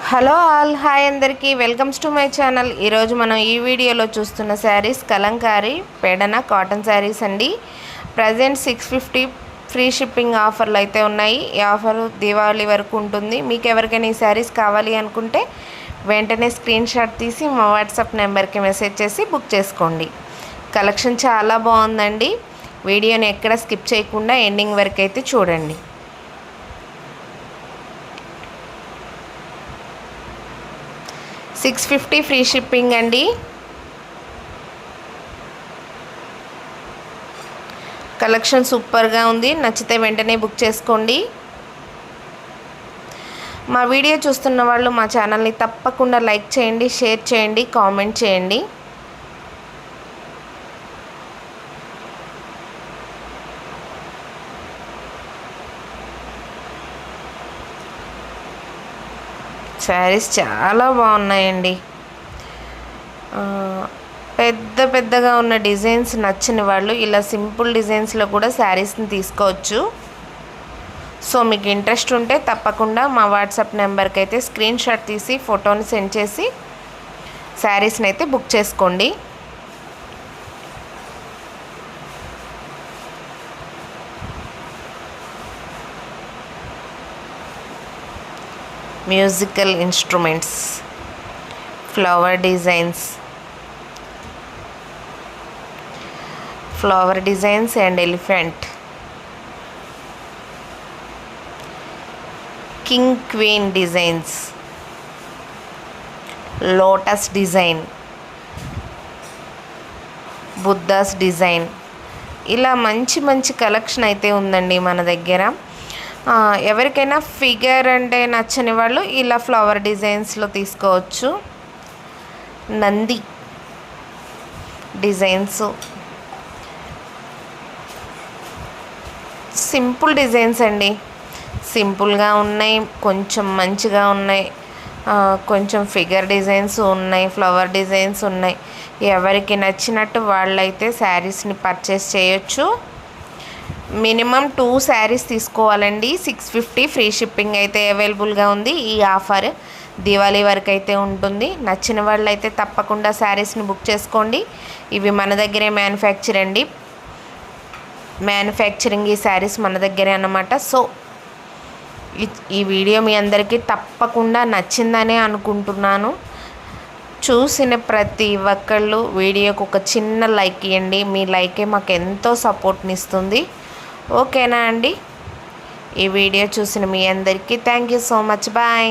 Hello all hi అందరికీ welcomes to my channel. ఈరోజు మనం ఈ వీడియోలో చూస్తున్న శారీస్ కలంకారీ పెడన కాటన్ శారీస్ అండి. ప్రజెంట్ 650 ఫ్రీ షిప్పింగ్ ఆఫర్లు అయితే ఉన్నాయి. ఈ ఆఫర్ దీపావళి వరకు ఉంటుంది. మీకు ఎవరికైనా ఈ శారీస్ కావాలి అనుకుంటే వెంటనే స్క్రీన్ షాట్ తీసి మా వాట్సాప్ నెంబర్కి మెసేజ్ చేసి బుక్ చేసుకోండి. కలెక్షన్ చాలా బాగుందండి. వీడియోని ఎక్కడ స్కిప్ చేయకుండా ఎండింగ్ వరకు అయితే చూడండి. 650 ఫ్రీ షిప్పింగ్ అండి. కలెక్షన్ సూపర్గా ఉంది. నచ్చితే వెంటనే బుక్ చేసుకోండి. మా వీడియో చూస్తున్న వాళ్ళు మా ఛానల్ని తప్పకుండా లైక్ చేయండి, షేర్ చేయండి, కామెంట్ చేయండి. శారీస్ చాలా బాగున్నాయండి. పెద్దగా ఉన్న డిజైన్స్ నచ్చిన వాళ్ళు ఇలా సింపుల్ డిజైన్స్లో కూడా శారీస్ని తీసుకోవచ్చు. సో మీకు ఇంట్రెస్ట్ ఉంటే తప్పకుండా మా వాట్సాప్ నెంబర్కి అయితే స్క్రీన్ షాట్ తీసి ఫోటోని సెండ్ చేసి శారీస్ని అయితే బుక్ చేసుకోండి. Musical instruments, flower designs and elephant, king queen designs, lotus design, Buddha's design, ఇలా మంచి కలెక్షన్ అయితే ఉందండి మన దగ్గర. ఎవరికైనా ఫిగర్ అంటే నచ్చని వాళ్ళు ఇలా ఫ్లవర్ డిజైన్స్లో తీసుకోవచ్చు. నంది డిజైన్స్, సింపుల్ డిజైన్స్ అండి. సింపుల్గా ఉన్నాయి, కొంచెం మంచిగా ఉన్నాయి, కొంచెం ఫిగర్ డిజైన్స్ ఉన్నాయి, ఫ్లవర్ డిజైన్స్ ఉన్నాయి. ఎవరికి నచ్చినట్టు వాళ్ళైతే శారీస్ని పర్చేస్ చేయొచ్చు. మినిమం 2 శారీస్ తీసుకోవాలండి. 650 ఫ్రీ షిప్పింగ్ అయితే అవైలబుల్గా ఉంది. ఈ ఆఫర్ దివాళీ వరకు అయితే ఉంటుంది. నచ్చిన వాళ్ళు అయితే తప్పకుండా శారీస్ని బుక్ చేసుకోండి. ఇవి మన దగ్గరే మ్యానుఫ్యాక్చరింగ్ ఈ శారీస్ మన దగ్గరే అన్నమాట. సో ఈ వీడియో మీ అందరికీ తప్పకుండా నచ్చిందనే అనుకుంటున్నాను. చూసిన ప్రతి ఒక్కళ్ళు వీడియోకి ఒక చిన్న లైక్ ఇవ్వండి. మీ లైకే మాకు ఎంతో సపోర్ట్ని ఇస్తుంది. ఓకేనా అండి? ఈ వీడియో చూసిన మీ అందరికీ thank you so much. Bye.